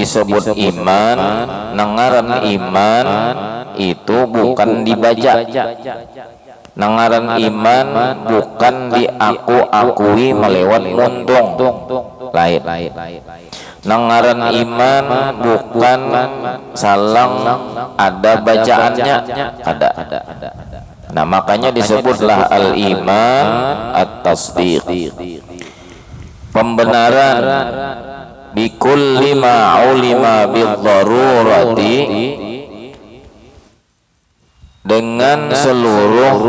disebut iman, nangaran iman itu bukan dibaca. Nangaran iman bukan diaku-akui melewat mundung, lain. Nangaran iman bukan salang ada bacaannya, ada. Nah, makanya disebutlah al-iman at-tasdiq, pembenaran bikulli ma ulima bid-darurati, dengan seluruh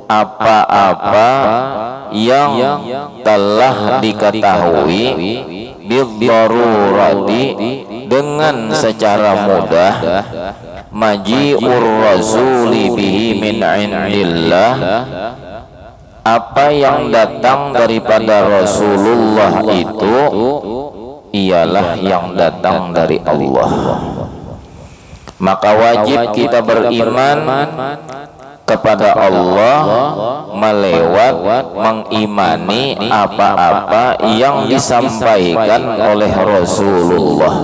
apa-apa yang telah diketahui bid-darurati, dengan secara mudah, maji'ur rasuli bihi min indillah, apa yang datang daripada Rasulullah itu ialah yang datang dari Allah. Maka wajib kita beriman kepada Allah melewat mengimani apa-apa yang disampaikan oleh Rasulullah.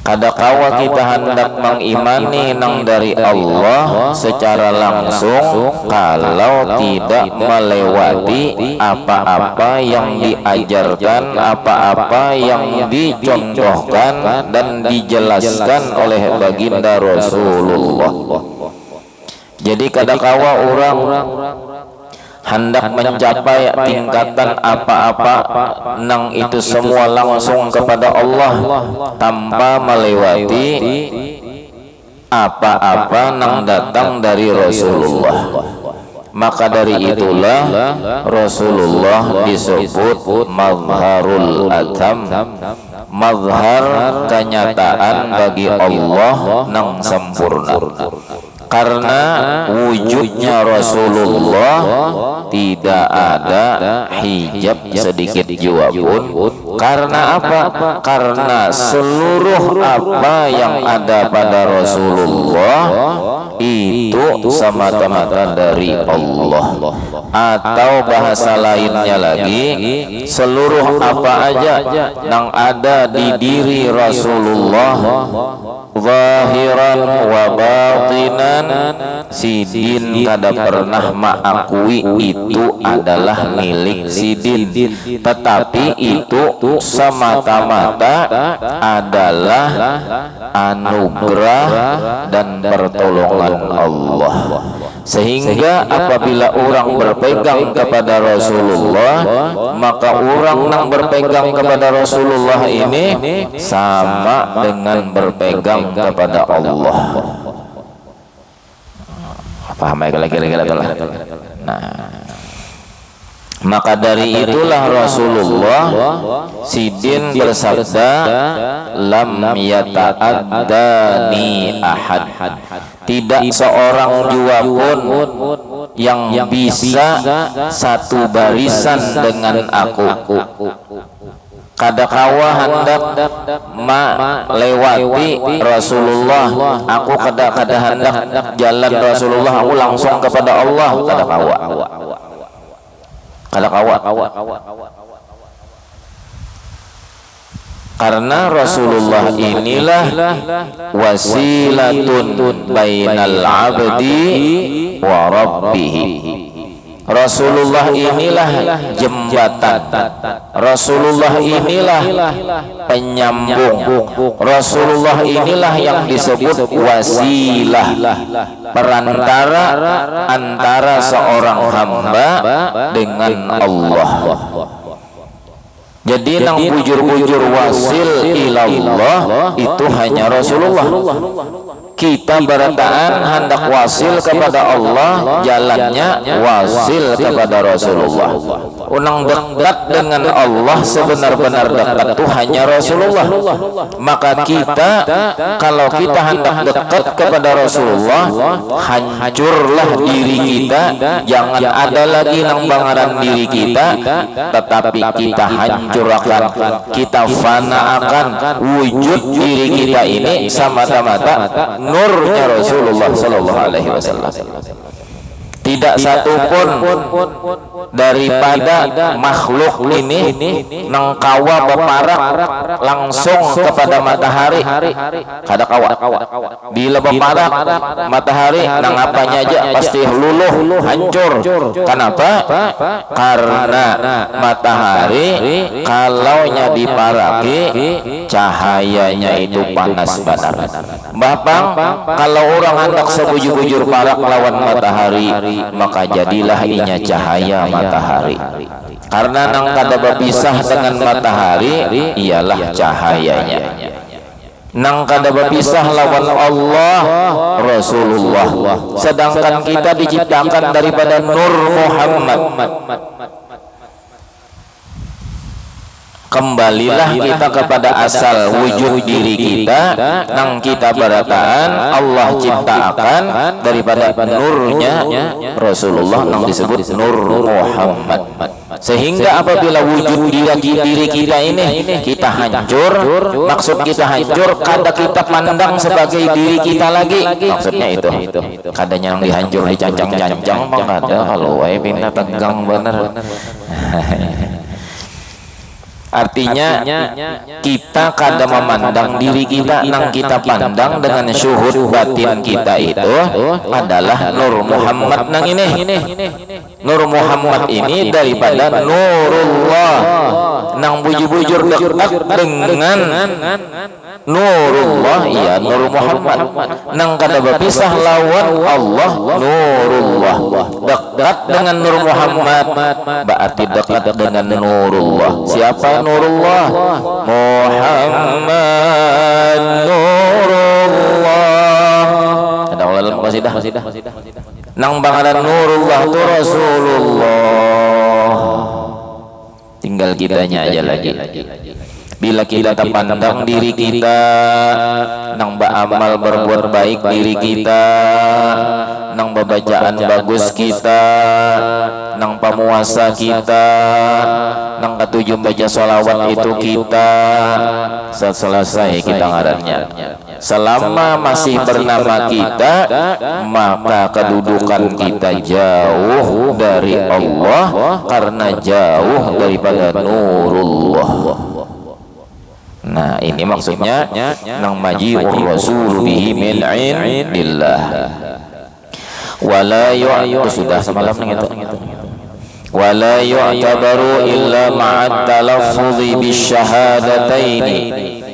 Kadakawa kita hendak mengimani nang dari Allah secara langsung kalau tidak melewati apa-apa yang diajarkan, apa-apa yang dicontohkan dan dijelaskan oleh baginda Rasulullah. Jadi kadakawa orang hendak mencapai tingkatan apa-apa nang itu semua langsung kepada Allah tanpa melewati apa-apa nang datang dari Rasulullah. Maka dari itulah Rasulullah disebut mazharul atam, mazhar kenyataan bagi Allah nang sempurna. Karena wujudnya Rasulullah tidak ada hijab sedikit jua pun. Karena apa? Karena seluruh apa yang ada pada Rasulullah itu semata-mata dari Allah. Atau bahasa lainnya lagi, seluruh apa aja yang ada di diri Rasulullah, zahiran wa batinan, sidin kada pernah mengakui itu adalah milik sidin, tetapi itu semata-mata adalah anugerah dan pertolongan Allah. Sehingga apabila orang berpegang kepada Rasulullah, maka orang yang berpegang kepada Rasulullah ini sama dengan berpegang kepada Allah. Paham ya kira-kira? Nah, maka dari itulah Rasulullah sidin bersabda, lam yata'addani ahad, tidak seorang jua pun yang bisa satu barisan dengan aku. Kadakawa hendak melewati Rasulullah, aku kada hendak jalan Rasulullah, aku langsung kepada Allah. Kadakawa. Karena Rasulullah inilah wasilatun bainal abdi wa rabbih. Rasulullah inilah jembatan, Rasulullah inilah penyambung, Rasulullah inilah yang disebut wasilah, perantara antara seorang hamba dengan Allah. Jadi nang bujur-bujur wasil ilallah itu hanya Rasulullah. Kita berataan hendak wasil kepada Allah, jalannya wasil kepada Rasulullah. Unang dekat dengan Allah, sebenar-benar dekat itu hanya Rasulullah. Maka kita, kalau kita hendak dekat kepada Rasulullah, hancurlah diri kita. Jangan ada lagi nang bangaran diri kita, tetapi kita hancurkan, kita fanaakan wujud diri kita ini semata-mata nurnya Rasulullah sallallahu alaihi wasallam. tidak satupun daripada makhluk ini nangkawa beparak langsung kepada matahari. Kada kawa bila beparak matahari nang apanya aja pasti luluh hancur. Kenapa? Karena matahari kalaunya diparaki cahayanya itu panas benar. Bapak, kalau orang hendak sebujur-bujur parak lawan matahari, maka jadilah inya cahaya matahari. Karena nang kada berpisah dengan matahari ialah cahayanya. Nang kada berpisah lawan Allah Rasulullah. Sedangkan kita diciptakan daripada Nur Muhammad. Kembalilah kita kepada asal wujud diri kita. Nang kita berataan Allah ciptakan daripada nurnya Rasulullah nang disebut Nur Muhammad. Sehingga apabila wujud diri kita ini kita hancur, maksud kita hancur kada kita pandang sebagai diri kita lagi. Maksudnya itu kadanya yang dihancur dicancang-cancang mah kada kalau wae pindah tegang bener. Artinya kita kada memandang diri kita, nang kita pandang dengan syuhud batin kita itu adalah Nur Muhammad nang ini. Nur Muhammad ini daripada Nurullah nang bujur-bujur dekat dengan Nurullah, iya Nur Muhammad nang kada berpisah lawan Allah Nurullah. Dekat dengan Nur Muhammad berarti dekat dengan Nurullah. Siapa Nurullah? Muhammad Nurullah. Ada ulama qasidah nang bangaran Nurullah itu Rasulullah. Tinggal kitanya aja lagi. Bila kita pandang diri kita nang beramal berbuat baik diri kita, nang bacaan bagus kita, nang pamuasa kita, nang ketujuh baca sholawat itu kita, selesai kita ngarannya. Selama masih bernama kita, maka kedudukan kita jauh dari Allah karena jauh daripada Nurullah. Nah ini maksudnya nang maji'ur rasul bihi min indillah wala sudah semalam gitu. Wala yu'tabaru illa ma'at talaffuzi bisyahadataini.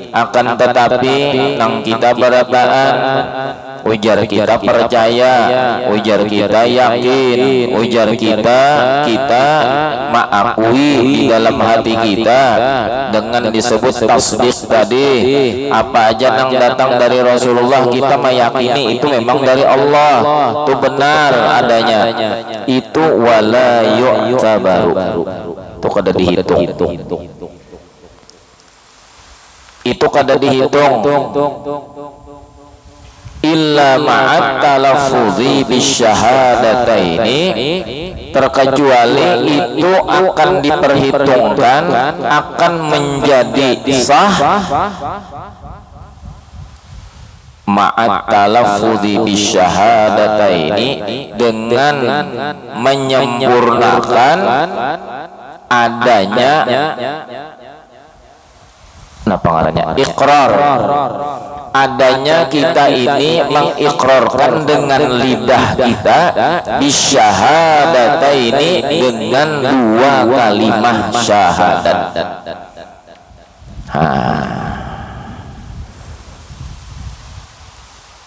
Akan tetapi nang kita berataan ujar kita percaya, ujar kita yakin, ujar kita mengakui di dalam hati kita dengan disebut tasdik tadi. Apa aja yang datang dari Rasulullah kita meyakini itu memang dari Allah, itu benar adanya. Itu wala yu'tabaru, itu kada dihitung, itu kada dihitung illa ma'at talaffuzi bisyahadataini, terkecuali itu akan diperhitungkan, akan menjadi sah ma'at talaffuzi bisyahadataini, dengan menyempurnakan adanya iqrar, adanya kita ini mengikrarkan dengan lidah kita bisyahadataini, dengan dua kalimah syahadat.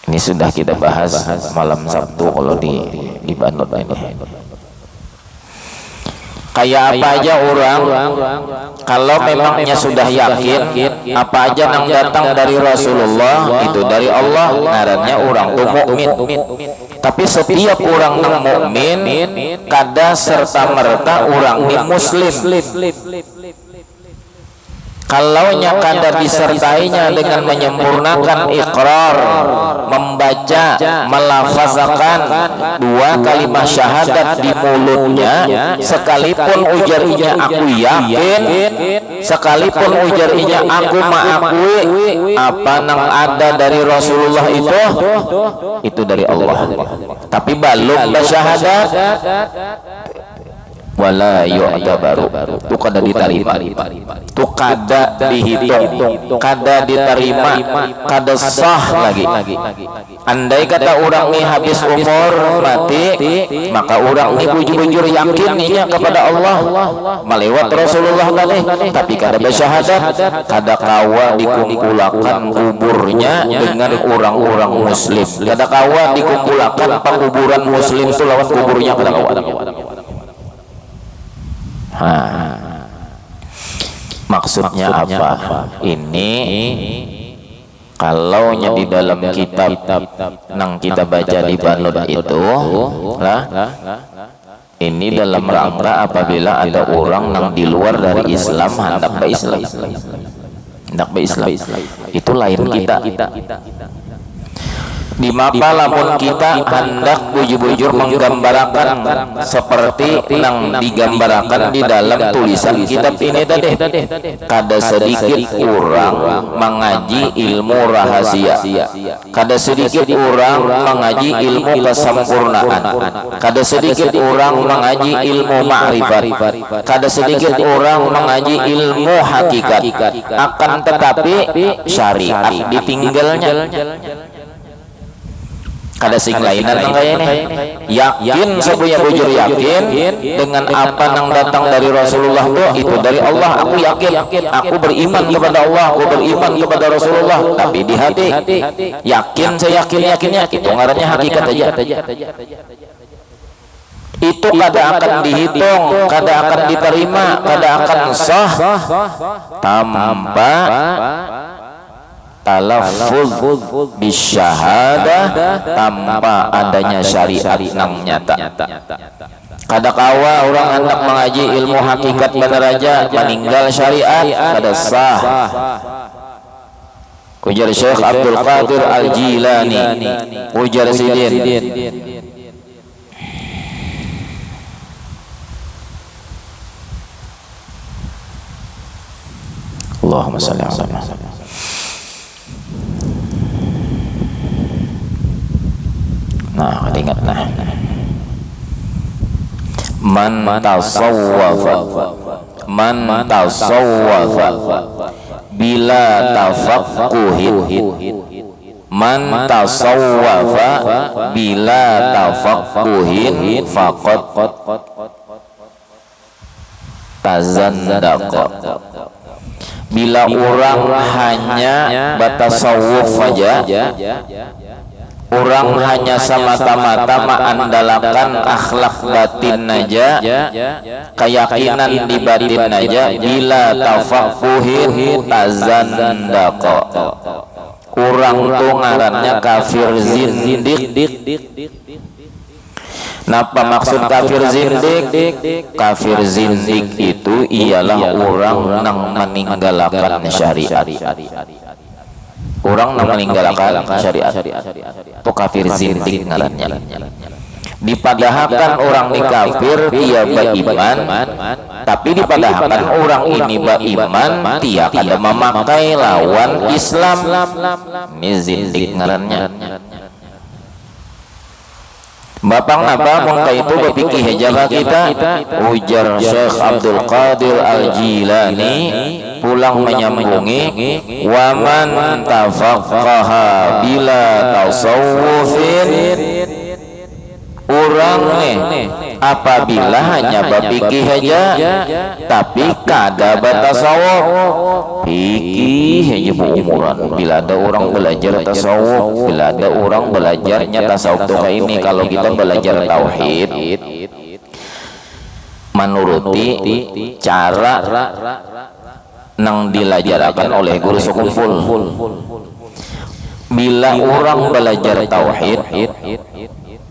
Ini sudah kita bahas malam Sabtu kalau di Bandung ini. Kayak apa aja orang kalau memangnya sudah yakin apa aja yang datang dari Rasulullah itu dari Allah, ngarannya orang tuh mukmin. Tapi setiap orang yang mukmin kada serta merta orang ini muslim. kalaunya kada disertainya dengan menyempurnakan ikrar, membaca, melafazkan dua kalimat syahadat di mulutnya, sekalipun ujarnya aku yakin, sekalipun ujarnya aku mengakui apa yang ada dari Rasulullah itu dari Allah, tapi belum bersyahadat wala yu'tabaru, itu kada diterima, itu kada dihitung, kada diterima, kada sah lagi. Andai kata orang ini habis umur mati, maka orang ini bujur-bujur yakinnya kepada Allah melewat Rasulullah tadi, tapi kada bersyahadat, kada kawa dikumpulkan kuburnya dengan orang-orang muslim, kada kawa dikumpulkan penguburan muslim itu lawan kuburnya, kada kawa. Maksudnya apa? Ini kalaunya di dalam kitab nang kita baca di Banud itu lah, ini dalam rangka apabila ada orang nang di luar dari Islam hendak berislam, itu lain kita. Di mapa lamun kita hendak bujur-bujur menggambarkan seperti yang digambarkan di dalam tulisan kitab ini tadi, kada sedikit orang mengaji ilmu rahasia, kada sedikit orang mengaji ilmu kesempurnaan, kada sedikit orang mengaji ilmu ma'rifat, kada sedikit orang mengaji ilmu hakikat, akan tetapi syariat ditinggalnya. Kada sing lainan kayak ini, yakin sebuah bujur yakin dengan apa yang datang dari Rasulullah itu dari Allah. Aku yakin, aku beriman kepada Allah, aku beriman kepada Rasulullah, tapi di hati yakin, saya yakinnya itu ngarannya hakikat aja. Itu kada akan dihitung, kada akan diterima, kada akan sah tanpa talaffuz bisyahadah, tanpa adanya syariat nang nyata. Kada kawa orang hendak mengaji ilmu hakikat benar aja meninggal syariat, kada sah. Ujar Syekh Abdul Qadir Al-Jilani, ujar sidin, Allahumma shalli ala Muhammad. Nah, ingat nah. Man tasawwafa bila tafaqquhin, man tasawwafa bila tafaqquhin faqad tazandaqa. Bila orang hanya batasawuf saja, orang hanya semata-mata mengandalkan akhlak batin aja, keyakinan di batin aja, bila tafaquhin tazandaqa, orang tuh ngarannya kafir zindik. Napa maksud kafir zindik? Kafir zindik itu ialah orang yang meninggalkan syariat. Orang yang meninggalkan syariat itu kafir zindik ngarannya. Dipadahakan orang ini kafir, dia beriman, tapi dipadahakan orang ini beriman, dia kada memakai lawan Islam, ini zindik ngarannya. Bapang napa mongka itu berpikir hejaba kita, ujar Syekh Abdul Qadir Al-Jilani pulang menyambungi, waman tafaqqaha bila tasawufin, orang nih apabila hanya berpikir aja tapi kada bertasawuf, pikir hanya berumuran. Bila ada orang belajar tasawuf, bila ada orang belajarnya tasawuf tuh kayak ini, kalau kita belajar tauhid menuruti cara nang dilajarkan oleh guru sekumpul. Bila orang belajar tauhid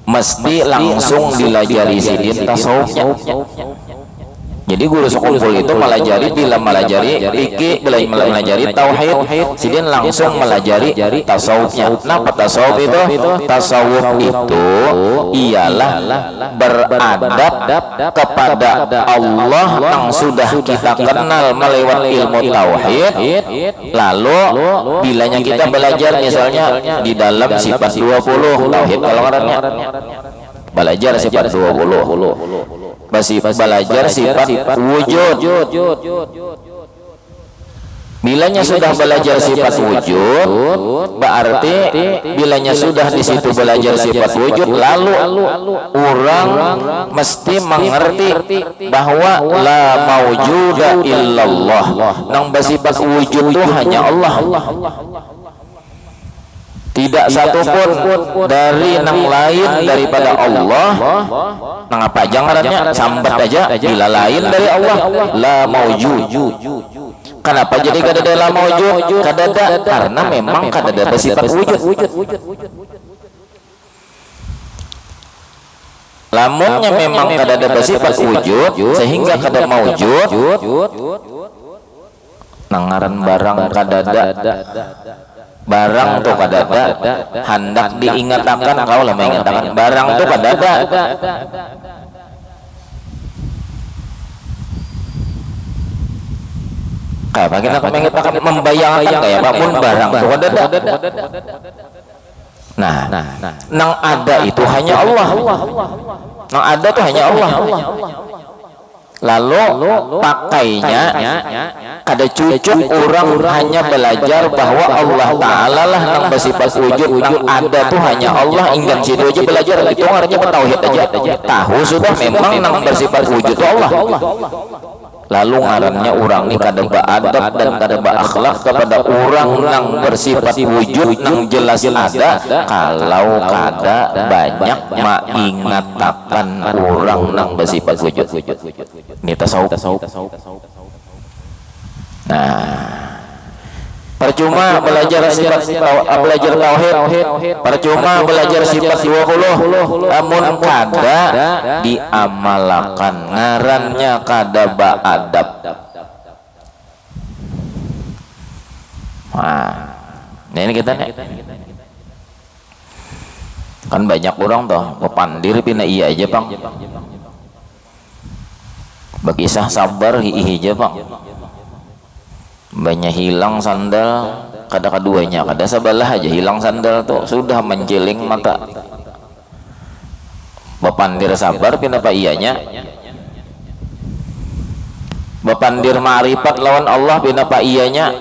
mesti langsung dilajari sidin tasawufnya. Jadi Jadi guru sekumpul itu melajari bila melajari iki bila melajari tauhid, sidin langsung melajari tasawufnya. Kenapa tasawuf itu? Tasawuf itu ialah beradab kepada Allah yang sudah kita kenal melewat ilmu tauhid. Lalu bilanya kita belajar misalnya di dalam sifat 20 tauhid kalau ngarannya belajar sifat 20 belajar sifat wujud. Bilanya sudah belajar sifat wujud, berarti bilanya sudah di situ belajar sifat wujud, lalu orang mesti mengerti bahwa la maujuda illallah, nang bersifat wujud itu hanya Allah. Tidak satupun dari nang lain daripada Allah. Nang apa jangannya sambat aja bila lain dari Allah la maujud. Kenapa jadi kadada la maujud? Kadada karena memang kadada bersifat wujud. Lamunnya memang kadada bersifat wujud sehingga kada maujud. Nangaran barang kadada barang tuh kadada hendak diingatakan kau lah mengatakan barang tuh kadada kayak bagaimana mengatakan membayangkan kayak apapun barang tuh kadada. Nah nang ada itu hanya Allah, nang ada tuh hanya Allah. Lalu pakainya kada cucuk orang hanya belajar bahwa Allah Ta'ala lah yang bersifat wujud, yang ada tuh hanya Allah, ingin situ aja belajar itu artinya bertauhid aja, tahu sudah memang yang bersifat wujud itu Allah. Lalu ngarannya orang ini kada beradab dan kada berakhlak kepada orang yang bersifat wujud yang jelas ada, kalau kada banyak mengingatakan orang yang bersifat wujud. Ini tasawuf. Nah, percuma belajar sifat belajar tauhid, percuma belajar sifat 20, namun kada diamalkan, ngarannya kada beadab. Nah, ini kita nih kan banyak orang toh pepandir pina iya aja bang, bakisah sabar hihi aja bang, banyak hilang sandal kada keduanya kada sebelah aja hilang sandal tuh sudah menjeling mata. Bepandir sabar pinapa iyanya, bepandir ma'rifat lawan Allah pinapa iyanya,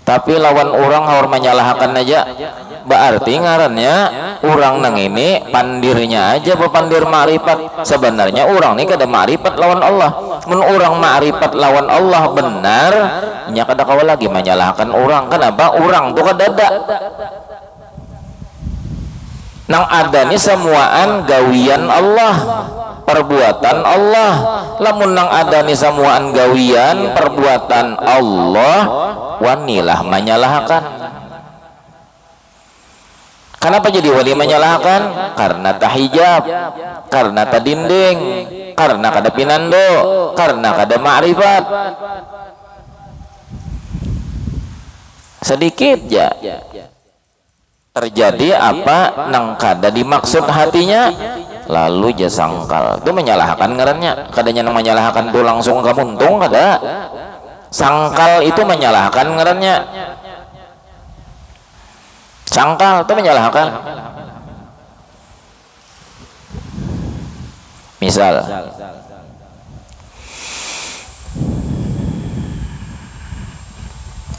tapi lawan orang harus menyalahkan aja. Berarti ngarannya orang nang ini pandirnya aja bepandir ma'rifat, sebenarnya orang ini kada ma'rifat lawan Allah. Men orang ma'rifat lawan Allah benar nya kada kau lagi menyalahkan orang. Kenapa? Orang tuh kadada nang ada ni semuaan gawian Allah, perbuatan Allah. Lamun nang ada ni semuaan gawian perbuatan Allah, wanilah menyalahkan. Kenapa jadi wali menyalahkan? Karena tahijab, karena tadinding, karena kada pinando, karena kada ma'rifat. Sedikit ya terjadi apa nang kada dimaksud hatinya, lalu dia sangkal. Itu menyalahkan ngarannya. Kadanya nang menyalahkan tuh langsung kamuntung kada. Sangkal itu menyalahkan ngarannya. Sangkal itu menyalahkan. Misal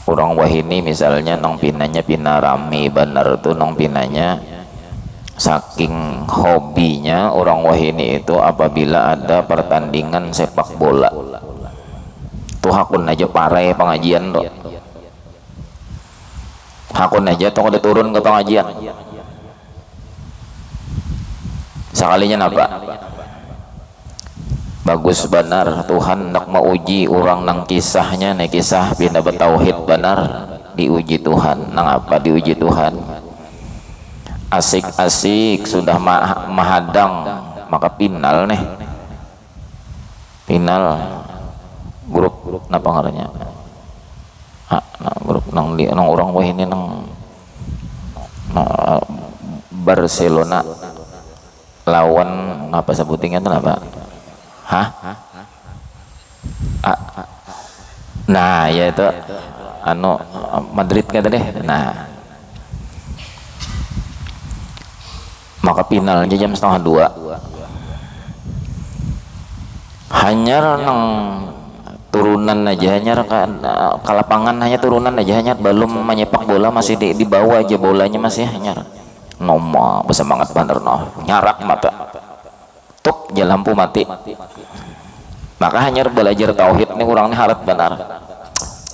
orang wahini misalnya nong pinanya pina rame bener tuh nong pinanya, saking hobinya orang wahini itu apabila ada pertandingan sepak bola tuh hakun aja parai pengajian tuh, hakun aja tuh udah turun ke pengajian sekalinya napa bagus benar Tuhan nak mauji orang nang kisahnya nih kisah pindah bertauhid benar diuji Tuhan. Nang apa diuji Tuhan? Asik-asik sudah mahadang maka pinal nih final grup napa ngarannya grup nang orang wah ini nang Barcelona lawan apa sebutingnya itu apa nah ya itu Madrid kan deh. Nah maka finalnya jam 1:30 hanyar nang turunan aja, hanyar ke lapangan hanya turunan aja, hanyar belum menyepak bola, masih di bawah aja bolanya, masih hanyar nomor bersemangat bener nyarak mata tuk ya lampu mati. Maka hanyar belajar tauhid nih orangnya harat benar,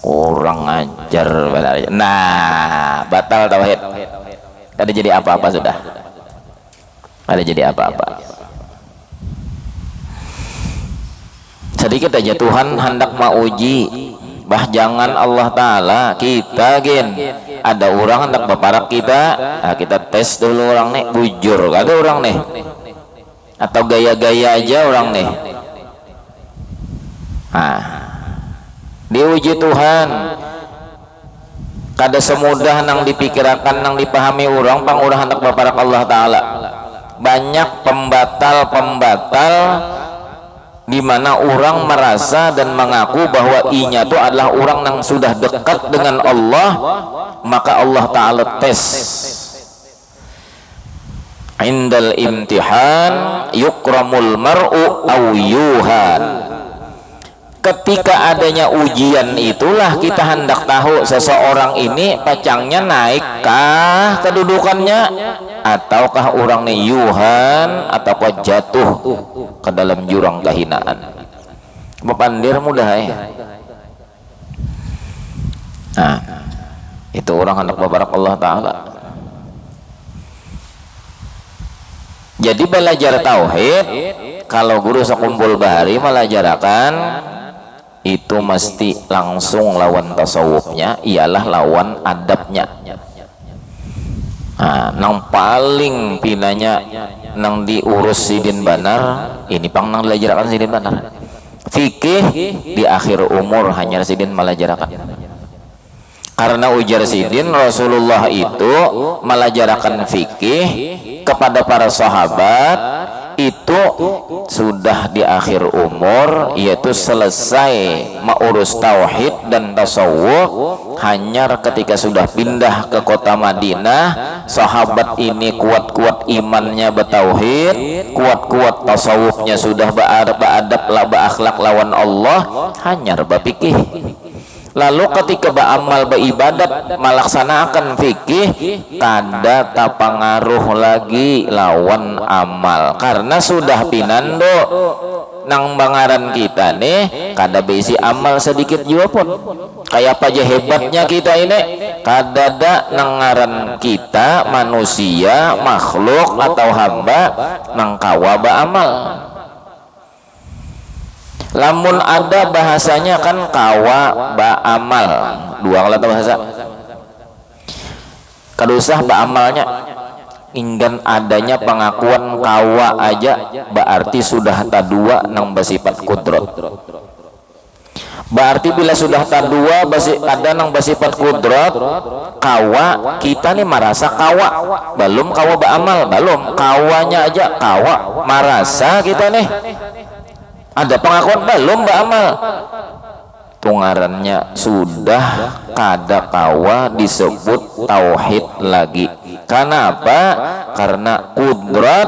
kurang ajar benar. Nah batal tauhid, ada jadi apa-apa sudah, ada jadi apa-apa. Sedikit aja Tuhan hendak mauji, bah jangan Allah Ta'ala kita gen ada orang hendak baparak kita, nah kita tes dulu orang nih bujur ada orang nih atau gaya-gaya aja orang nih. Nah diuji Tuhan kada semudah nang dipikirkan nang dipahami orang pang urang hendak baparak Allah Ta'ala. Banyak pembatal-pembatal di mana orang merasa dan mengaku bahwa inya itu adalah orang yang sudah dekat dengan Allah, maka Allah Ta'ala tes. Indal imtihan yukramul mar'u aw yuhan. Ketika adanya ujian itulah kita hendak tahu seseorang ini pacangnya naikkah kedudukannya, ataukah orangnya yuhan, ataukah jatuh ke dalam jurang kehinaan. Bapandir mudah ya. Nah itu orang hendak babarak Allah Ta'ala. Jadi belajar tauhid kalau guru sekumpul bahari melajarakan itu mesti langsung lawan tasawufnya, ialah lawan adabnya. Nah, nang paling pinanya nang diurus Sidin Banar ini pang nang belajarkan Sidin Banar fikih di akhir umur hanya Sidin melajarakan, karena ujar Sidin Rasulullah itu melajarakan fikih kepada para sahabat itu sudah di akhir umur, yaitu selesai mengurus tauhid dan tasawuf. Hanya ketika sudah pindah ke kota Madinah, sahabat ini kuat-kuat imannya bertauhid, kuat-kuat tasawufnya, sudah beradab berakhlak lawan Allah, hanya berfikih. Lalu ketika beramal beribadat melaksanakan fikih, kada tapangaruh lagi lawan amal, karena sudah pinando nang bangaran kita nih kada besi amal sedikit juga pun. Kayak apa aja hebatnya kita ini, kada ada nangaran kita manusia makhluk atau hamba nang kawa beramal. Lamun ada bahasanya kan kawa ba'amal, dua kata bahasa kadusah ba'amalnya inggan adanya pengakuan kawa aja berarti sudah tadua nang bersifat kudrat. Berarti bila sudah tadua ada nang bersifat kudrat, kawa kita nih merasa kawa, belum kawa ba'amal, belum kawanya aja kawa merasa kita nih ada pengakuan belum beramal, tungarannya sudah kada kawa disebut tauhid lagi. Kenapa? Karena kudrat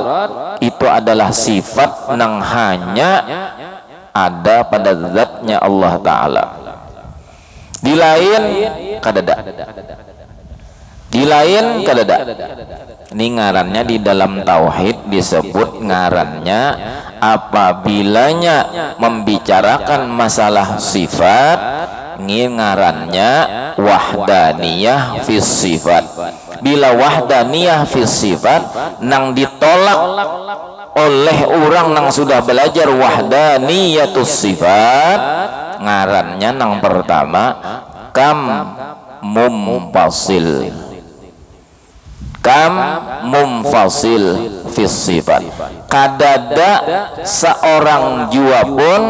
itu adalah sifat nang hanya ada pada zatnya Allah Ta'ala, di lain kadada, di lain kadada. Ini ngarannya di dalam tauhid disebut ngarannya apabilanya membicarakan masalah sifat, ngarannya wahdaniyah fis sifat. Bila wahdaniyah fis sifat nang ditolak oleh orang nang sudah belajar wahdaniyatus sifat, ngarannya nang pertama kam mumpasil. kam mumfasil fis sifat, kadada seorang jua pun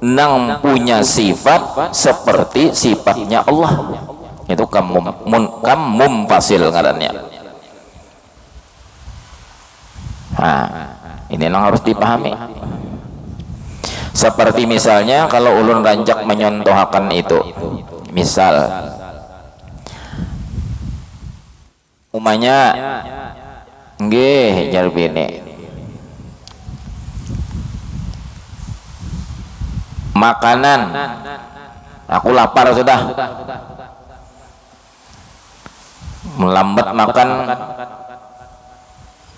nang punya sifat seperti sifatnya Allah. Itu kam mumfasil ngarannya. Nah, ini yang harus dipahami. Seperti misalnya kalau ulun rancak menyontohakan itu, misal umanya nggih jarbine makanan, aku lapar sudah, melambat makan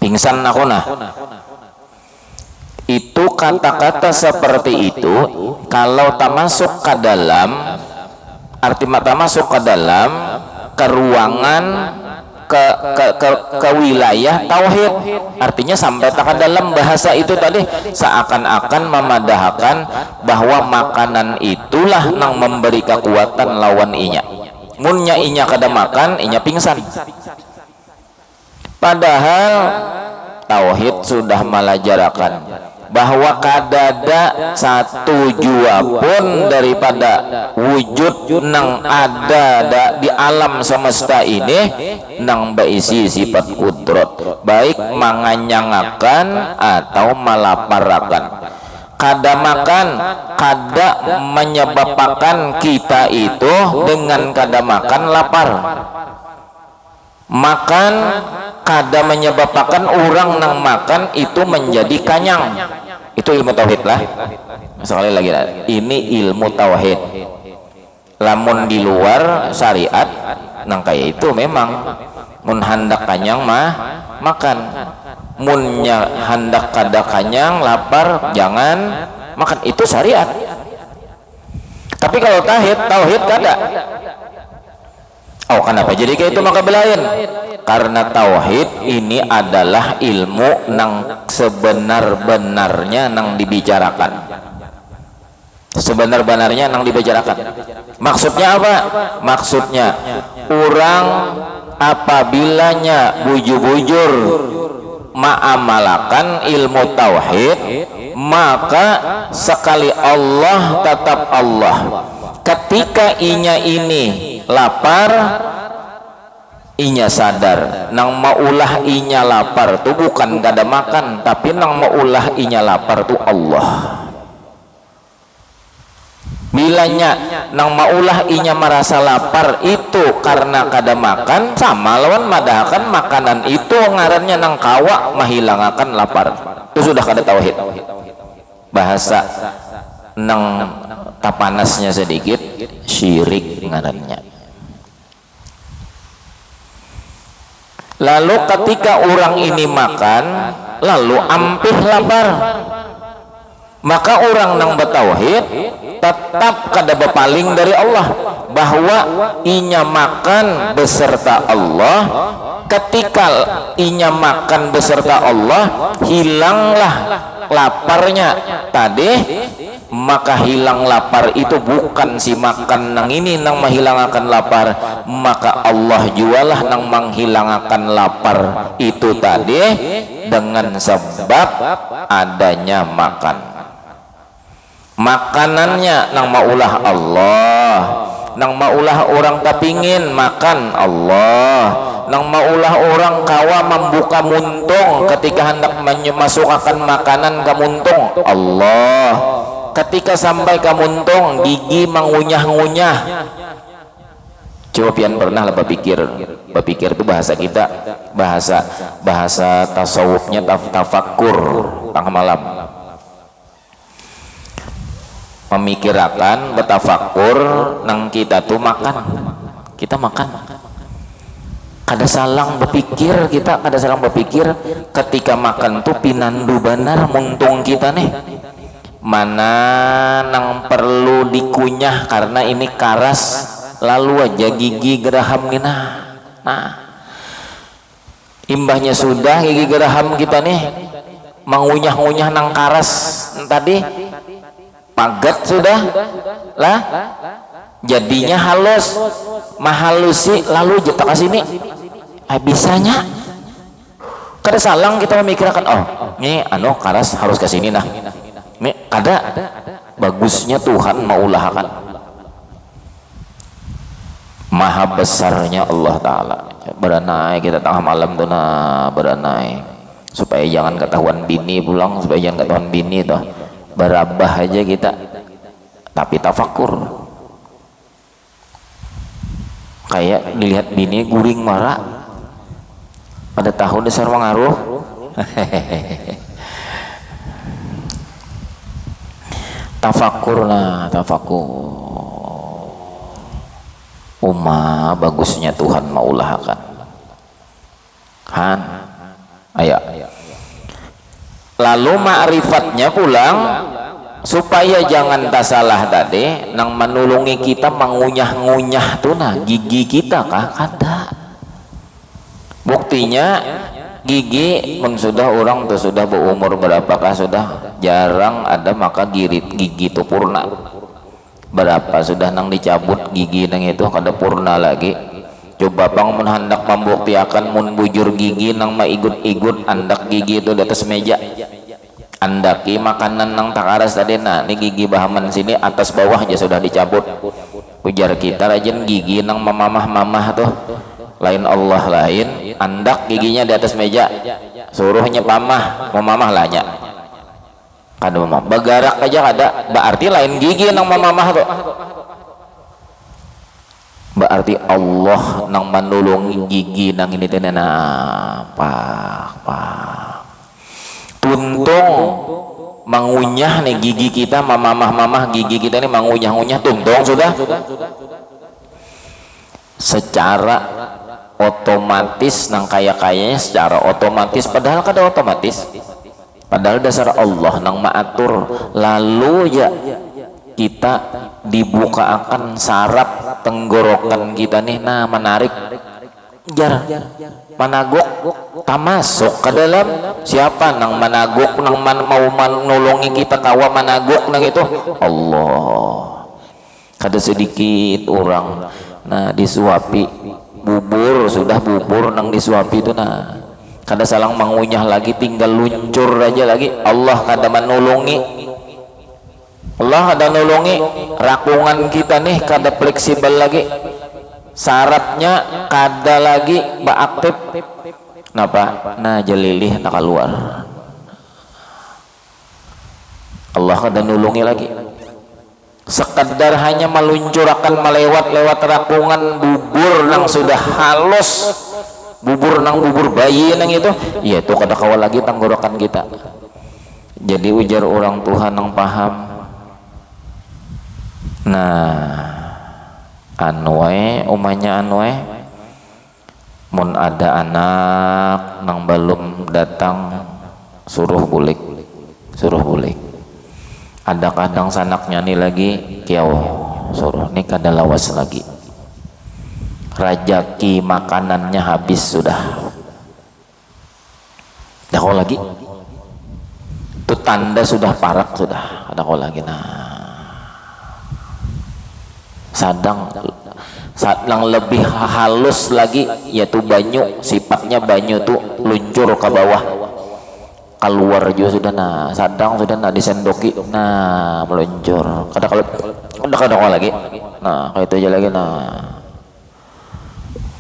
pingsan aku nah. Itu kata-kata seperti itu kalau tak masuk ke dalam arti tak masuk ke dalam ke ruangan ke wilayah tauhid, artinya sampai ke dalam bahasa itu tadi seakan-akan memadahkan bahwa makanan itulah yang memberi kekuatan lawan inya. Munnya inya kada makan, inya pingsan. Padahal tauhid sudah melajarakan bahwa kadada satu jua pun daripada wujud nang ada di alam semesta ini nang berisi sifat kudrat, baik manganyangakan atau melaparakan. Kada makan kada menyebabkan kita itu dengan kada makan lapar. Makan kada menyebabkan orang nang makan itu menjadi kanyang. Itu ilmu tauhid lah. Sekali lagi lah, ini ilmu tauhid. Lamun di luar syariat nang kayak itu memang mun hendak kanyang mah makan, munnya hendak kada kanyang lapar jangan makan, itu syariat. Tapi kalau tauhid kada. Oh, kenapa jadi kayak itu maka belain? Karena tauhid ini adalah ilmu nang sebenar-benarnya nang dibicarakan. Sebenar-benarnya nang dibicarakan. Maksudnya apa? Maksudnya orang apabilanya bujur-bujur ma'amalakan ilmu tauhid, maka sekali Allah tetap Allah. Ketika inya ini lapar, inya sadar nang maulah inya lapar tu bukan kada makan, tapi nang maulah inya lapar tu Allah. Bilanya nang maulah inya merasa lapar itu karena kada makan, sama lawan madahakan makanan itu ngarannya nang kawa mahilangakan lapar. Itu sudah kada tauhid. Bahasa nang tapanasnya sedikit syirik ngarannya. Lalu ketika orang ini makan lalu ampih lapar, maka orang nang bertauhid tetap kada berpaling dari Allah, bahwa inya makan beserta Allah. Ketika inya makan beserta Allah, hilanglah laparnya tadi, maka hilang lapar itu bukan si makan nang ini nang menghilangakan lapar, maka Allah jualah nang menghilangakan lapar itu tadi dengan sebab adanya makan. Makanannya nang maulah Allah, nang maulah orang kepingin makan Allah, nang maulah orang kawa membuka muntung ketika hendak memasukkan makanan ke muntung Allah. Ketika sampai ke muntung gigi mengunyah-ngunyah. Coba pian pernah lah berpikir itu bahasa kita, bahasa tasawufnya tafakkur tengah malam. Memikirkan betafakkur nang kita tuh makan, kita makan. Kada salang berpikir kita, kada salang berpikir ketika makan tuh pinandu benar muntung kita nih. Mana nang perlu dikunyah karena ini karas, lalu aja gigi geraham gina. Nah, imbahnya sudah gigi geraham kita nih mengunyah-ngunyah nang karas tadi, pagat sudah lah, jadinya halus, mahalusi lalu jetak ke sini. bisanya kada salang kita memikirkan oh ini karas harus ke sini nah ini kada bagusnya Tuhan maulahakan maha besarnya Allah Ta'ala beranai kita tengah malam tuh nah beranai supaya jangan ketahuan bini pulang supaya jangan ketahuan bini tuh berabah aja kita tapi tafakur kayak dilihat bini guring marah pada tahun dasar mengaruh tafakur nah tafakur bagusnya Tuhan maulahakan han ayo lalu ma'rifatnya pulang supaya jangan tak salah tadi nang menulungi kita mengunyah-ngunyah tuh nah gigi kita kah kada buktinya gigi sudah orang tuh sudah berumur berapakah sudah jarang ada maka gigi itu purna berapa sudah nang dicabut gigi nang itu kada purna lagi coba bang hendak membuktikan mun bujur gigi nang maigut-igut andak gigi itu di atas meja andaki makanan nang takaras tadi nah ini gigi bahaman sini atas bawah aja sudah dicabut ujar kita rajin gigi nang mamah-mamah tuh lain Allah lain andak giginya di atas meja suruhnya pamah mau mamah lahnya kada mamah bagarak aja kada berarti lain gigi nang mamah tuh berarti Allah nang menulungi gigi nang ini teh nah pak tuntung mengunyah nih gigi kita mamah gigi kita nih mengunyah-ngunyah tuntung sudah secara otomatis nang kayaknya secara otomatis padahal kada otomatis padahal dasar Allah nang maatur lalu ya kita dibuka akan saraf tenggorokan kita nih nah menarik jar managuk tamasuk ke dalam siapa nang managuk nang mau menolongi kita kawa managuk nang itu Allah kada sedikit orang nah disuapi bubur sudah bubur nang disuapi itu nah kada salang mengunyah lagi tinggal luncur aja lagi Allah kada menolongi Allah kada nolongi rakungan kita nih kada fleksibel lagi syaratnya kada lagi aktif napa nah jelilih nak keluar Allah kada nolongi lagi sekedar hanya meluncurkan melewat rakungan bubur nang sudah halus bubur bayi nang itu ya itu kada kawal lagi tenggorokan kita jadi ujar orang Tuhan nang paham nah umanya mun ada anak nang belum datang suruh bulik ada kadang sanaknya nih lagi kiau suruh nih kada lawas lagi rajaki makanannya habis sudah dah kau lagi itu tanda sudah parak sudah ada kau lagi nah sadang lebih halus lagi yaitu banyu sifatnya banyu tuh luncur ke bawah keluar juga sudah nah sadang sudah nah disendoki nah meluncur kalau udah lagi nah kayak itu aja lagi nah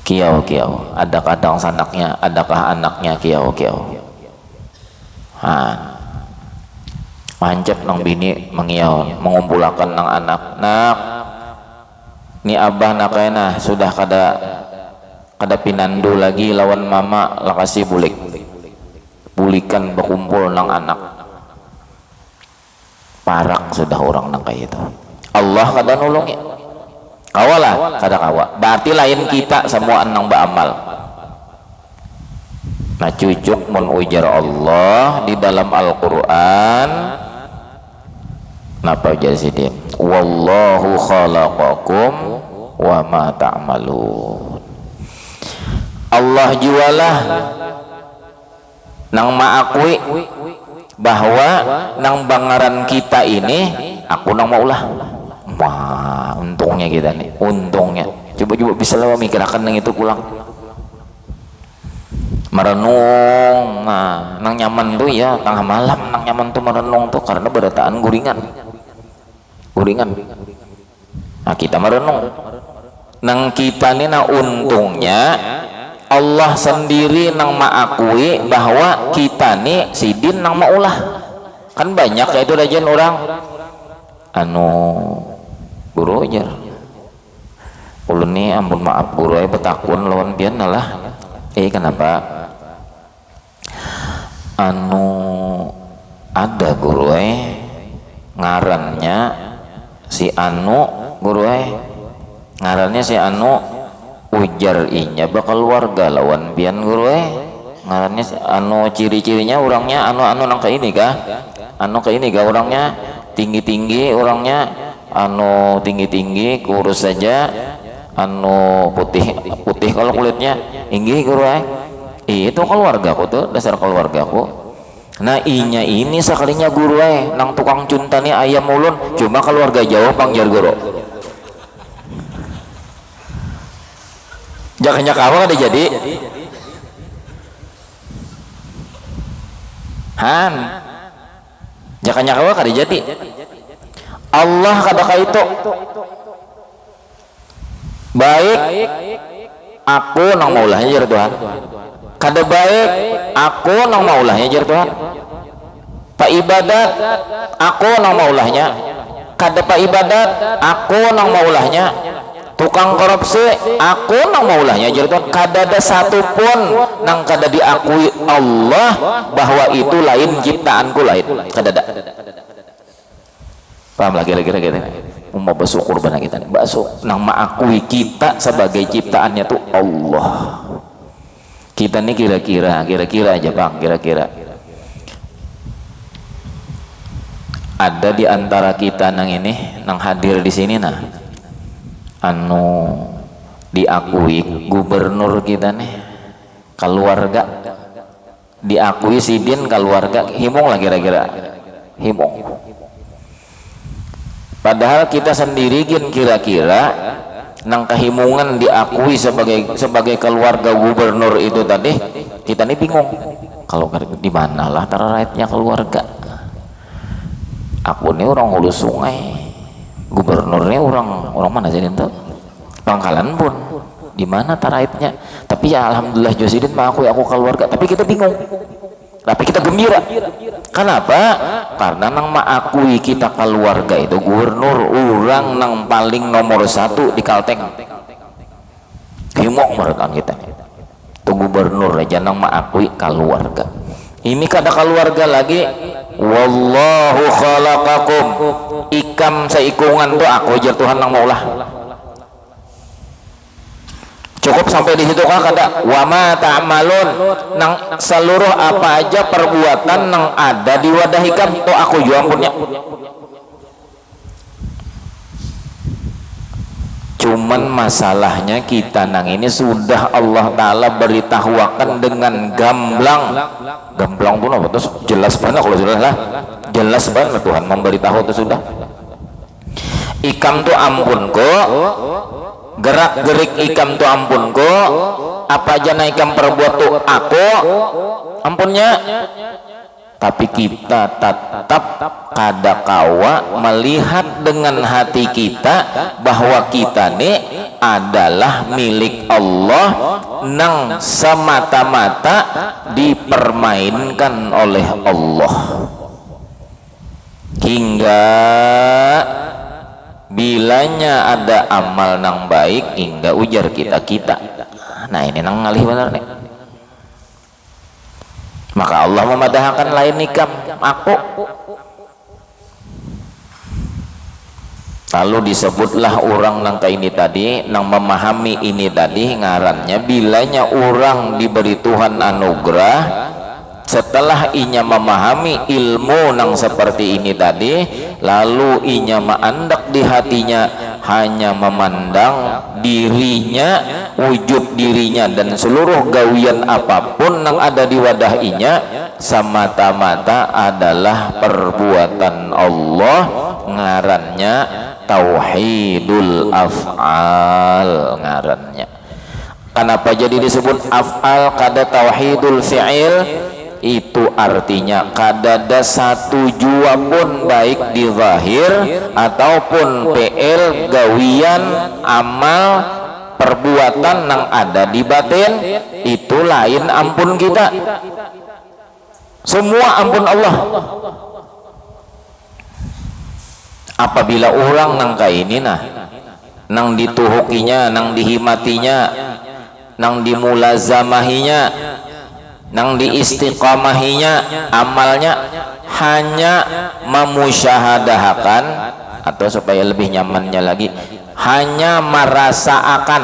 kiau ada kadang sanaknya adakah anaknya kiau mancep nang bini mengiau mengumpulakan nang anak nak ni abah nakayana sudah kada pinandu lagi lawan mama lakasi bulikan berkumpul nang anak parak sudah orang nang kayak itu Allah kada nolongi kawalah kada kawa berarti lain kita semua nang beramal nah cucuk mun ujar Allah di dalam Al-Quran napa jadi wallahu khalaqakum wa ma ta'malun Allah jualah nang maakui bahwa nang bangaran kita ini aku nang maulah untungnya kita nih untungnya coba bisa lah mikirkan nang itu pulang merenung. Nah, nang nyaman tuh ya tengah malam nang nyaman tuh merenung tuh karena berataan guringan. Nah, kita merenung. Nang kita nih nah untungnya Allah sendiri nang mengakui bahwa kita nih sidin nang maulah. Kan banyak ya itu rajian orang anu guru aja. Ulun nih ampun maaf guru aja betakun lawan pian lah. Kenapa? Anu ada guru ngarannya si anu guru ngarannya si anu ujar inya bakal warga lawan pian guru ngarannya anu ciri-cirinya orangnya anu nang ke ini kah orangnya tinggi orangnya anu tinggi kurus saja anu putih kalau kulitnya tinggi guru itu keluargaku tuh dasar keluargaku. Nah inya ini sekalinya guru nang tukang cuntani ayam ulun cuma keluarga Jawa pangjar guru jakanya kawa ada jadi han jakanya kawa kada jadi Allah kata itu baik aku nang maulahnya jar Tuhan kada baik aku nang maulahnya jar Tuhan pak ibadat aku nang maulahnya kada pak ibadat aku nang maulahnya tukang korupsi aku nang maulahnya jar Tuhan kada ada satupun nang kada diakui Allah bahwa itu lain ciptaanku lain kada ada. Paham lagi mau bersyukur bana kita nih basuk nang mengakui kita sebagai ciptaannya tuh Allah. Kita nih kira-kira aja bang kira-kira ada di antara kita nang ini nang hadir di sini nah anu diakui gubernur kita nih keluarga diakui sidin keluarga himung lah kira-kira himung. Padahal kita sendiri kira-kira nang kehimungan diakui sebagai keluarga gubernur itu tadi kita nih bingung kalau di mana lah tara rakyatnya keluarga. Aku nih orang hulu sungai gubernurnya orang mana sih itu Pangkalan pun di mana taraitnya tapi ya alhamdulillah Josidin mengakui aku keluarga tapi kita bingung tapi kita gembira. Kenapa? Karena nang mengakui kita keluarga itu gubernur orang nang paling nomor 1 di Kalteng himok merekan kita itu gubernur aja nang mengakui keluarga. Ini kada keluarga lagi wallahu khalaqakum ikam seikungan tuh aku aja Tuhan nang maulah cukup sampai di situ kan kada wama ta'malun nang seluruh apa aja perbuatan nang ada di wadah ikam tuh aku juga punya. Cuman masalahnya kita nang ini sudah Allah Ta'ala beritahuakan dengan gamblang pun apa terus jelas banget kalau sudah lah jelas banget Tuhan memberitahu itu sudah ikam tuh ampun kok gerak gerik ikam tuh ampun kok apa aja na ikam perbuat tuh aku ampunnya. Tapi kita tetap kada kawa melihat dengan hati kita bahwa kita ini adalah milik Allah nang semata-mata dipermainkan oleh Allah hingga bilanya ada amal nang baik hingga ujar kita. Nah ini nang ngalih benar nih. Maka Allah memadahkan lain nikam aku. Lalu disebutlah orang nang ini tadi nang memahami ini tadi ngarannya bilanya orang diberi Tuhan anugerah setelah inya memahami ilmu nang seperti ini tadi lalu inya maandak di hatinya hanya memandang dirinya wujud dirinya dan seluruh gawian apapun yang ada di wadah inya semata-mata adalah perbuatan Allah ngarannya tauhidul af'al ngarannya Kenapa jadi disebut af'al kada tauhidul fi'il? Itu artinya kadada satu jua pun baik di zahir ataupun fi'il gawian amal perbuatan yang ada di batin itu lain ampun kita, semua ampun Allah. Apabila orang nang kaini nang dituhukinya, nang dihimatinya, nang dimulazamahinya, nang diistiqamahinya, amalnya hanya memusyahadahkan, atau supaya lebih nyamannya lagi hanya merasakan,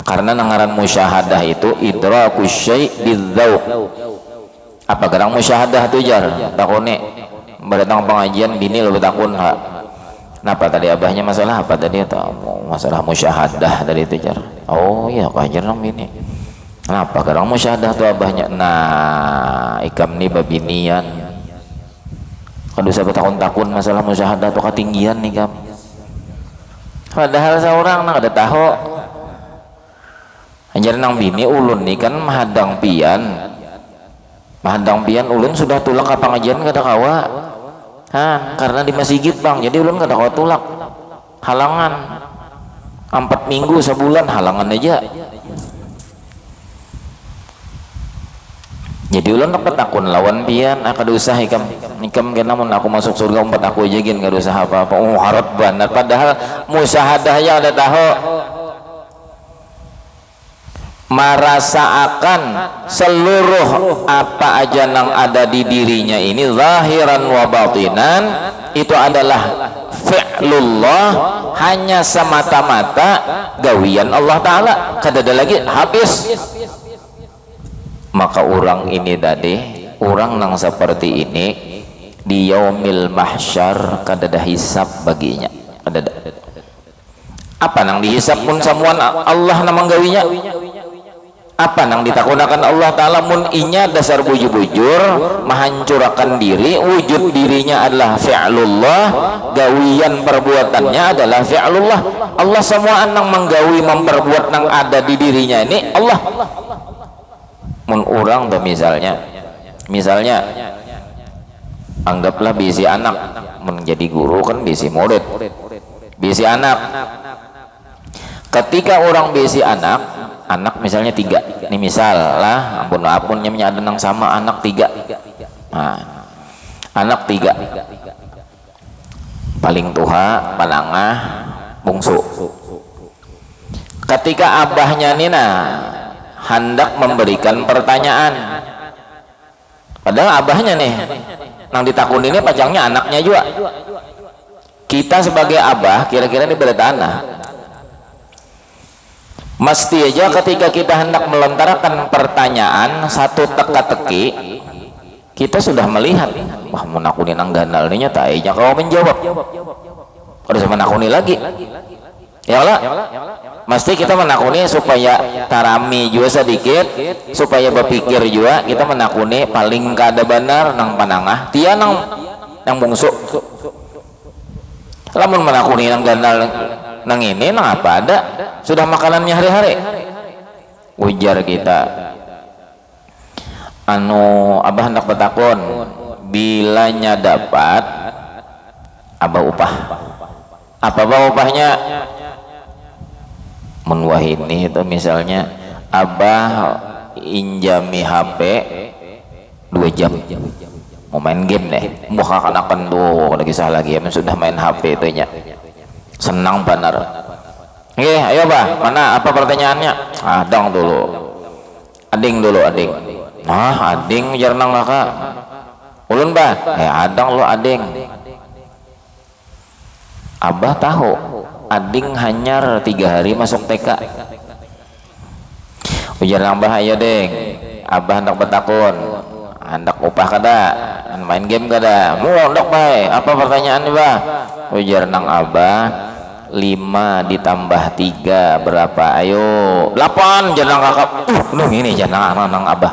karena nangaran musyahadah itu idrakus syai' bidzauq. Apa gerang musyahadah tu jar takune berdatang pengajian bini lo betakun ha. Kenapa tadi abahnya masalah apa tadi? Atau masalah musyahadah tadi itu jar. Oh iya kok ajar nang bini. Kenapa gerang musyahadah tu abahnya? Nah ikam ni babinian kalau saya bertakun-takun masalah musyahadah tu ketinggian nih kam. Padahal seorang nak ada tahu ajar nang bini ulun nih kan mahadang pian ulun sudah tulak ke pengajian kada kawa karena di masjid bang, jadi ulun kada kawa tulak halangan 4 minggu sebulan halangan aja. Jadi ulun nak petakun lawan pian kada usah ikam kena mun aku masuk surga umpat aku aja gin kada usah apa-apa. Oh harap banget padahal musyahadahnya ada tahu merasakan seluruh apa aja yang ada di dirinya ini zahiran wa batinan itu adalah fi'lullah, hanya semata-mata gawian Allah Ta'ala, kada ada lagi, habis. Maka orang ini tadi, orang yang seperti ini di yaumil mahsyar kada ada hisab baginya, kada ada. Apa nang dihisab pun samuan Allah namang gawinya? Apa nang ditakunakan Allah Ta'ala mun inya dasar bujur-bujur menghancurkan diri, wujud dirinya adalah fi'lullah, gawian perbuatannya adalah fi'lullah. Allah semua nang menggawi memperbuat nang ada di dirinya ini Allah. Mun orang tuh misalnya anggaplah bisi anak menjadi guru kan bisi murid, bisi anak. Ketika orang bisi anak misalnya 3 ini misal lah ampun-ampunnya ada nang sama anak 3 anak 3 paling tua palangah bungsu. Ketika abahnya nina hendak memberikan pertanyaan, padahal abahnya nih nang ditakun ini pacangnya anaknya juga. Kita sebagai abah kira-kira ini bertanya mesti aja ketika kita hendak melontarkan pertanyaan satu teka-teki kita sudah melihat wah menakuni nang gandal ini nyata aja kalau menjawab harus menakuni lagi ya Allah, mesti kita menakuni supaya tarami juga sedikit, supaya berpikir juga kita menakuni paling kada benar nang panangah tia nang bungsu. Lamun menakuni nang gandal nang ini nang apa ada sudah makanannya hari-hari. Ujar kita abah hendak bertakun bilanya dapat abah upah apa upahnya menwahini itu misalnya abah injami HP 2 jam mau main game deh muka kanakan tuh lagi salah lagi ya sudah main HP itu nya senang benar. Oke, ayo bah, mana apa pertanyaannya? Adang dulu, ading. Ading jarang kakak. Ulun bah, adang lo ading. Abah tahu, ading hanyar 3 hari masuk TK. Ujar nang bah ayo deng, abah hendak bertakun, hendak upah kada, main game kada. Mu hendak bae, apa pertanyaannya bah? Ujar nang abah 5 ditambah 3 berapa? Ayo 8 janang kakak. Ini janang nang abah.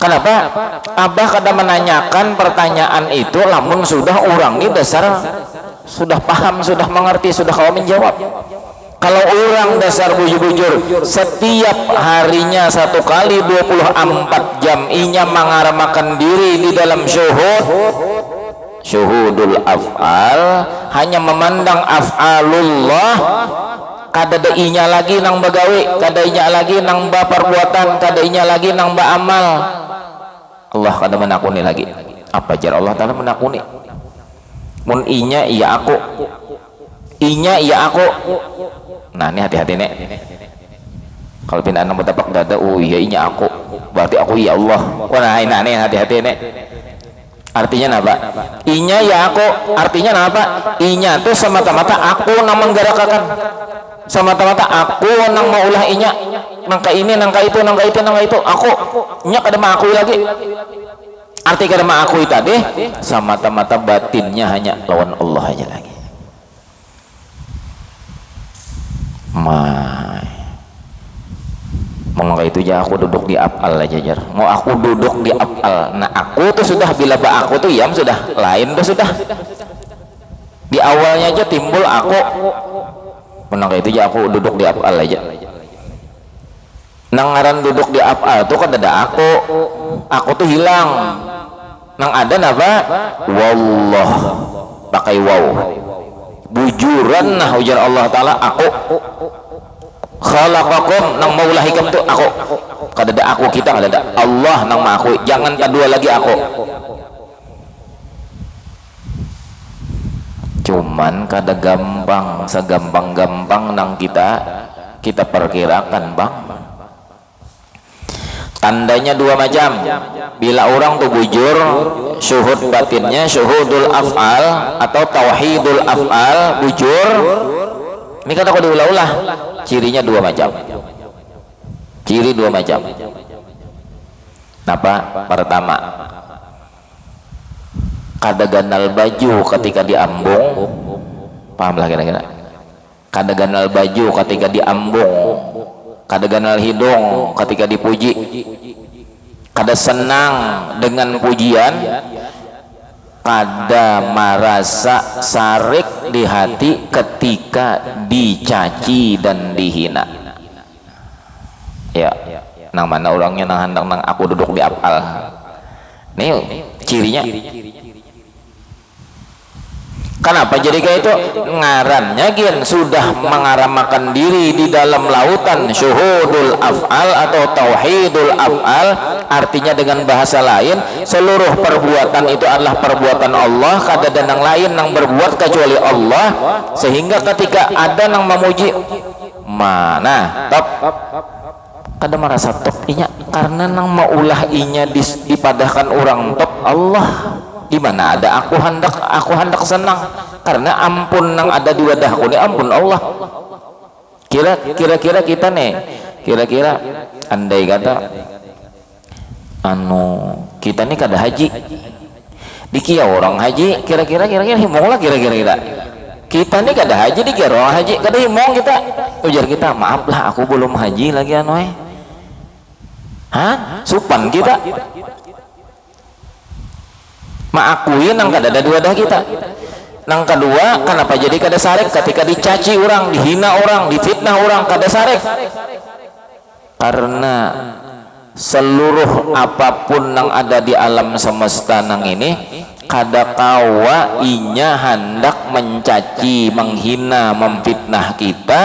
Kenapa? Abah kada menanyakan pertanyaan itu lamun sudah orang ini dasar sudah paham, sudah mengerti, sudah kau menjawab. Kalau orang dasar bujur-bujur setiap harinya 1 kali 24 jam inya mengaramakan diri di dalam syuhudul af'al, hanya memandang af'alullah, kada inya lagi nang bagawe, kada inya lagi nang ba perbuatan, kada inya lagi nang ba amal. Allah kada menakuni lagi. Apa jar Allah Ta'ala menakuni? Mun inya iya aku, inya iya aku. Nah ini hati-hati nek, kalau pindah nang betapak dada, oh iya inya aku, berarti aku iya Allah. Wah nah ini hati-hati nek. Artinya apa? Inya ya aku, artinya apa? Inya tuh semata-mata aku nang menggerakkan, semata-mata aku nang maulah inya, nangka ini, nangka itu, nangka itu, nangka itu, aku inya kada mengakui lagi. Arti kada mengakui tadi semata-mata batinnya hanya lawan Allah aja lagi. Mau itu aja aku duduk di af'al aja jar. Mau aku duduk di af'al. Nah aku tuh sudah, bila aku tuh yam sudah lain tuh sudah. Di awalnya aja timbul aku. Menang itu aja aku duduk di af'al aja. Nangaran duduk di af'al tuh kan ada aku. Aku tuh hilang. Nang ada apa? Wallah. Pakai waw. Bujuran nah ujar Allah Ta'ala aku. Khalaqakum nang maulah hikam tu aku, kada ada aku kita, kada ada Allah nang mengakui, jangan kedua lagi aku. Cuman kada gampang, segampang-gampang nang kita perkirakan bang. Tandanya 2 macam. Bila orang tuh bujur syuhud batinnya, syuhudul af'al atau tauhidul af'al, bujur. Ini kata aku diulah-ulah. Cirinya 2 macam. Ciri 2 macam. Apa? Pertama, kada ganal baju ketika diambung. Pahamlah kira-kira. Kada ganal baju ketika diambung. Kada ganal hidung ketika dipuji. Kada senang dengan pujian. Kada merasa sarik di hati ketika dicaci dan dihina. Ya, nang mana orangnya nang handang nang aku duduk di af'al. Nih cirinya. Kenapa jadi kayak itu? Ngarannya gin sudah mengaramakan diri di dalam lautan syuhudul af'al atau tauhidul af'al. Artinya dengan bahasa lain, seluruh perbuatan itu adalah perbuatan Allah, kada ada nang lain nang berbuat kecuali Allah. Sehingga ketika ada nang memuji, mana top kada merasa top inya, karena nang maulah inya dipadahkan orang top Allah. Di mana ada aku hendak senang, karena ampun nang ada di wadahku ini ampun Allah. Kira-kira kita nih, kira-kira andai kata kita nih kada haji, dikia orang haji, kira-kira himong lah, kira-kira kita nih kada haji, dikia orang haji, kada himong kita, ujar kita maaf lah aku belum haji lagi supan kita maakui nang kada ada di wadah kita. Nang kedua, kenapa jadi kada sarek ketika dicaci orang, dihina orang, difitnah orang, kada sarek? Karena seluruh apapun nang ada di alam semesta nang ini kada kawa inya hendak mencaci, menghina, memfitnah kita,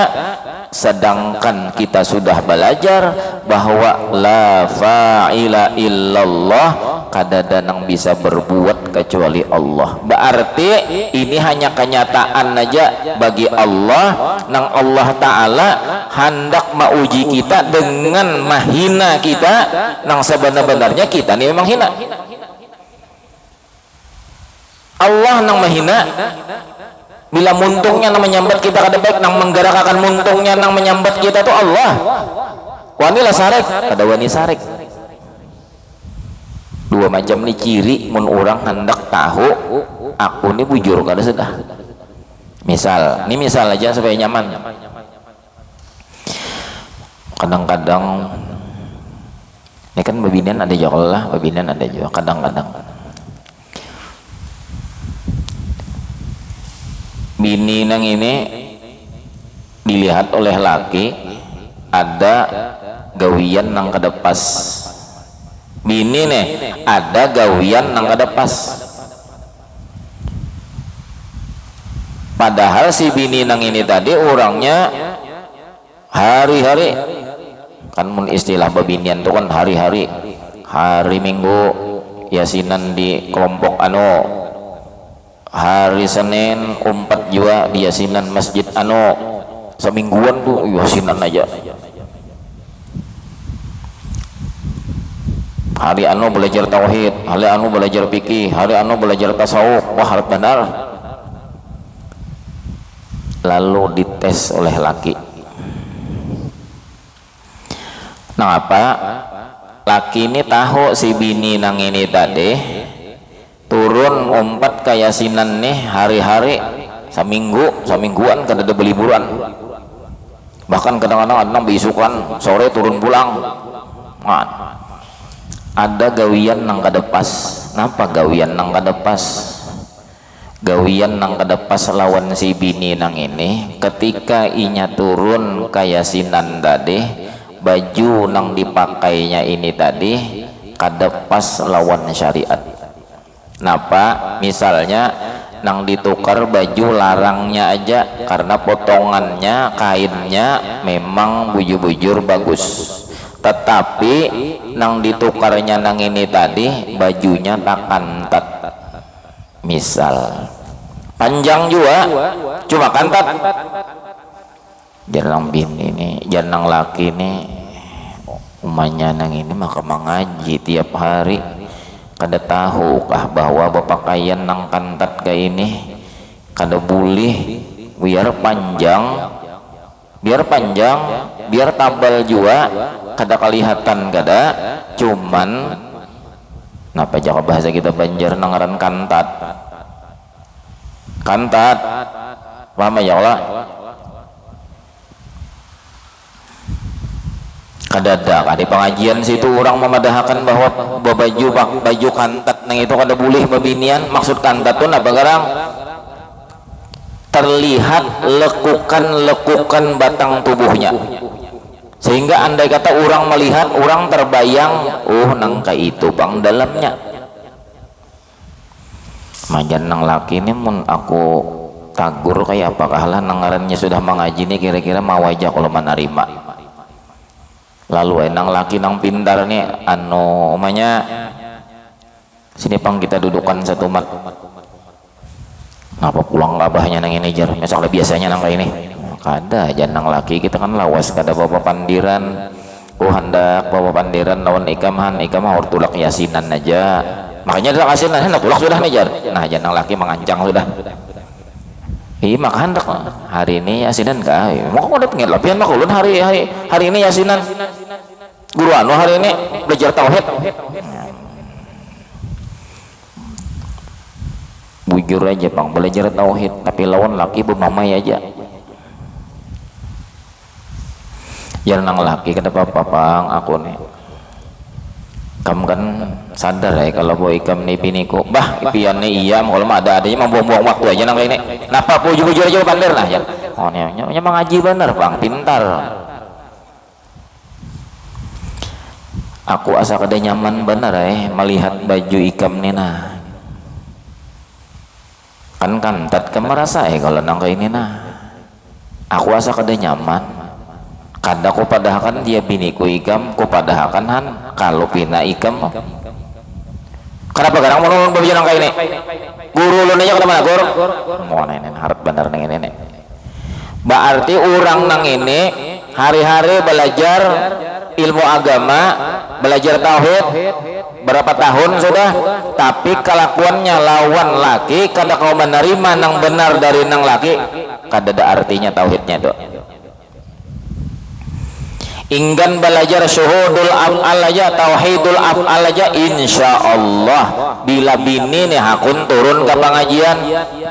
sedangkan kita sudah belajar bahwa la fa'ila illallah, kada ada nang bisa berbuat kecuali Allah. Berarti ini hanya kenyataan aja bagi Allah, nang Allah Ta'ala hendak mauji kita dengan mahina kita, nang sebenar-benarnya kita ini memang hina. Allah nang mahina, bila muntungnya nang menyambat kita kada baik, nang menggerakkan muntungnya nang menyambat kita tuh Allah. Wanilah sarek, kada wani sarek. 2 macam ni ciri mun orang hendak tahu aku ni bujur kada sudah. Misal aja supaya nyaman. Kadang-kadang ini kan babinan ada juga lah, babinan ada juga kadang-kadang. Bini nang ini dilihat oleh laki ada gawian nang kadepas, bini nih ada gawian nang kadepas. Padahal si bini nang ini tadi orangnya hari-hari, kan mun istilah babinian itu kan hari-hari, hari Minggu yasinan di kelompok anu, hari Senin umpat juga di yasinan masjid anu, semingguan tuh yasinan aja. Hari anu belajar tauhid, hari anu belajar fikih, hari anu belajar tasawuf. Wah harap benar. Lalu dites oleh laki. Nah apa? Laki ini tahu si bini nang ini tadi turun umpat ke yasinan nih hari-hari, samingguan kada ada beliburan. Bahkan kadang-kadang ada beisukan sore turun pulang. Nah, ada gawian nang kadepas. Napa gawian nang kadepas? Gawian nang kadepas lawan si bini nang ini ketika inya turun kayasinan tadi, baju nang dipakainya ini tadi kadepas lawan syariat. Napa? Misalnya nang ditukar baju larangnya aja karena potongannya kainnya memang bujur-bujur bagus, tetapi nang ditukarnya nang ini tadi bajunya tak kantat, misal panjang juga cuma kantat. Jarang bini ini, jarang laki ini umanya nang ini maka mengaji tiap hari, kada tahu kah bahwa berpakaian nang kantat kayak ini kada boleh, biar panjang biar tabal juga kada kelihatan kada, cuman napa jaka bahasa kita Banjar nangaran kantat paham ya Allah. Kadada di pengajian situ orang memadahkan bahwa baju kantat nang itu kada boleh babinian. Maksud kantat tuh apa garang? Terlihat lekukan batang tubuhnya, sehingga andai kata orang melihat, orang terbayang, oh nangka itu bang dalamnya. Majan nang laki ini mun aku tagur kayak apakah lah nangarannya sudah mengaji nih kira-kira mau aja kalau menerima. Lalu nang laki nang pintar nih anu umanya sini pang kita dudukan satu mat. Apa pulang labahnya nang ini jar, misalnya biasanya nang kayak ini kada aja nang laki kita kan lawas kada bawa pandiran, hendak bawa pandiran lawan ikamah ortulak yasinan aja, makanya dia kasinan hendak tulak sudah nih jar. Nah aja nang laki mengancang sudah, iya maka hendak hari ini yasinan kah, mau udah pengen lapian mak ulun hari ini yasinan guru anu hari ini belajar tauhid. Bujur aja bang belajar tauhid, tapi lawan laki bermamai aja. Jangan nang laki kata papa bang aku nih kam kan sadar ya kalau boy ikam nih piniku bah ipian nih iya kalau mah ada adanya membuang-buang waktu aja nang ini. Napa bujur aja pandar lah ya. Oh nya mengaji bener bang, pintar. Aku asa kada nyaman bener melihat baju ikam nih nah. Kan kantat ke merasa kalau nang kayak ini nah aku asa kada nyaman kada ko padahakan dia biniku ikam ko padahakan han kalau pina ikam kenapa garang mau nang babi nang kayak ini guru lu nanya kada mana guru mau nenen harap benar nang ini berarti orang nang ini hari-hari belajar ilmu agama, belajar tauhid berapa tahun sudah, tapi kelakuannya lawan laki kada kau menerima nang benar dari nang laki, kada ada artinya tauhidnya tuh. Inggan belajar syuhudul af'al aja, tauhidul af'al aja, insya Allah bila bini nih hakun turun ke pengajian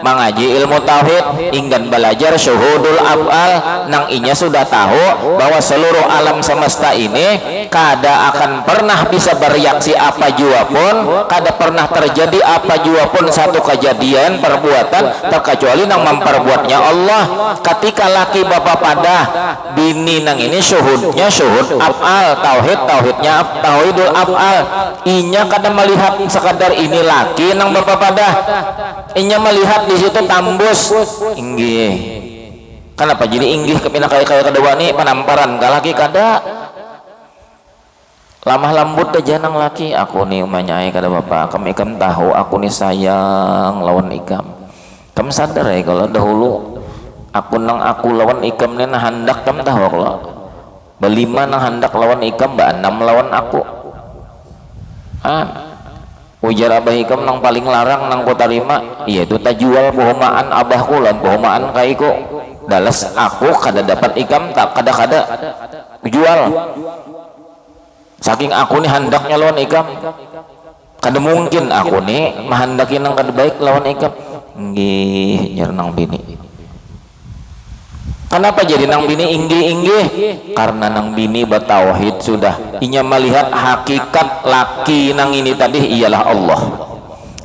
mengaji ilmu tauhid inggan belajar syuhudul af'al nang inya sudah tahu bahwa seluruh alam semesta ini kada akan pernah bisa bereaksi apa jua pun, kada pernah terjadi apa jua pun satu kejadian perbuatan terkecuali nang memperbuatnya Allah. Ketika laki bapak pada bini nang ini syuhudnya syuhud af'al, tauhidnya tauhidul af'al, inya kada melihat sekadar ini laki nang bapak pada, inya melihat di situ tambus inggih. Kenapa jadi inggih kepina kaya kedua nih penamparan ka laki kada lamah lembut aja nang laki. Aku nih umanyai kada bapak kamu ikam tahu aku nih sayang lawan ikam. Kamu sadar ya kalau dahulu aku lawan ikam nih nah hendak kamu tahu kalau berlima nang hendak lawan ikam enam lawan aku. Ujar abah ikam nang paling larang nang kota lima, iya itu tak jual bohomaan abahku lan bohomaan kaiku. Dalas aku kada dapat ikam tak kada jual. Saking aku nih hendaknya lawan ikam, kada mungkin aku nih mahandakin nang kada baik lawan ikam. Nggih, nyer nang bini. Kenapa jadi nang bini inggih? Karena nang bini bertauhid sudah. Inya melihat hakikat laki nang ini tadi ialah Allah.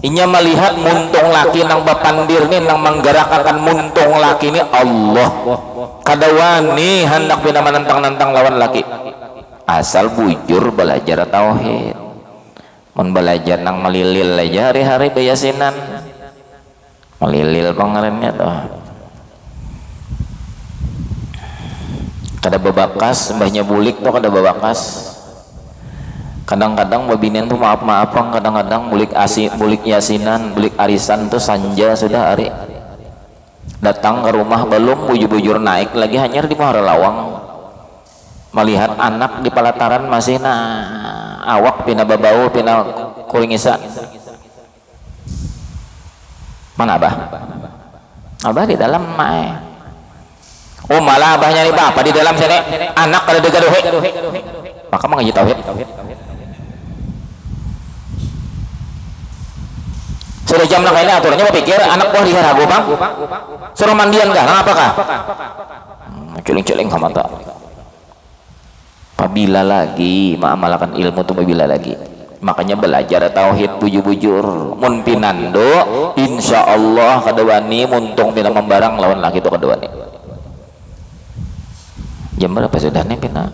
Inya melihat muntung laki nang bapandir nih nang menggerakkan muntung laki ini Allah. Kada wani hendak bina menantang-nantang lawan laki. Asal bujur belajar tauhid. Mun belajar nang melilil aja hari-hari bayasinan. Melilil pangarannya tuh. Kada bebakas mbahnya bulik tuh kada bebakas. Kadang-kadang babinen tuh maaf-maafang, kadang-kadang bulik yasinan, bulik arisan tuh sanja sudah hari datang ke rumah belum bujur-bujur naik lagi hanyar di Muara Lawang melihat anak di pelataran masih awak pina babau pina kuringisa. Mana abah di dalam mae. Oh malah abahnya nih bapak di dalam sini anak kada degaduhe maka mengaji tauhid. Sudah jam nak ini aturannya berpikir anak buah dihara ragu bang suruh mandian kah kenapa kah celing-celing sama tak pabila lagi mengamalkan ilmu tuh pabila lagi. Makanya belajar tauhid bujur-bujur mun pinando insyaallah kada wani muntung pina membarang lawan laki itu kada wani. Jam berapa sudah nih pina?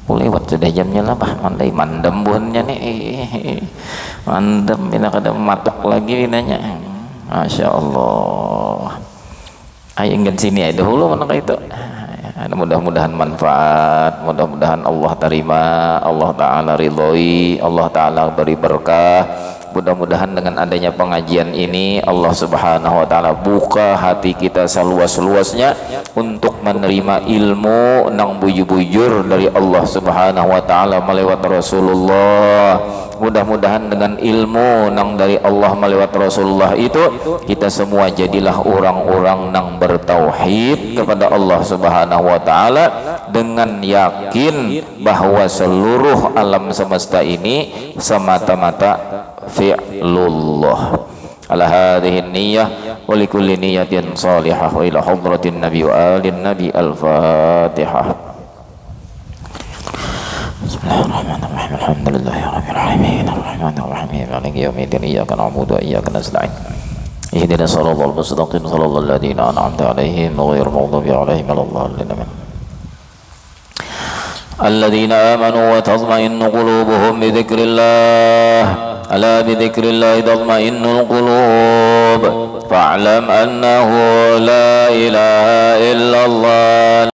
Lewat sudah jamnya lah bah mandai mandem buahnya nih mandem pina kada matok lagi pinanya. Masya Allah. Ayo ingin sini aja dahulu mana itu. Mudah-mudahan manfaat, mudah-mudahan Allah terima, Allah Ta'ala ridhoi, Allah Ta'ala beri berkah. Mudah-mudahan dengan adanya pengajian ini Allah Subhanahu wa Ta'ala buka hati kita seluas-luasnya untuk menerima ilmu nang bujur-bujur dari Allah Subhanahu wa Ta'ala melewat Rasulullah. Mudah-mudahan dengan ilmu nang dari Allah melewat Rasulullah itu kita semua jadilah orang-orang nang bertauhid kepada Allah Subhanahu wa Ta'ala dengan yakin bahwa seluruh alam semesta ini semata-mata fi'lullah. Ala hadhihi niyyah wa likulli niyyatin salihah wa ila hadratin nabi wa alin nabi. Al-Fatihah. Bismillahirrahmanirrahim. Alhamdulillahirabbil alamin. Arrahmanirrahim. Maliki yaumiddin. Iyyaka na'budu wa iyyaka nasta'in. Ihdinas siratal mustaqim. Siratal ladzina an'amta 'alaihim ghairil maghdubi 'alaihim waladdallin. الذين آمنوا وتطمئن قلوبهم بذكر الله ألا بذكر الله تطمئن القلوب فاعلم أنه لا إله إلا الله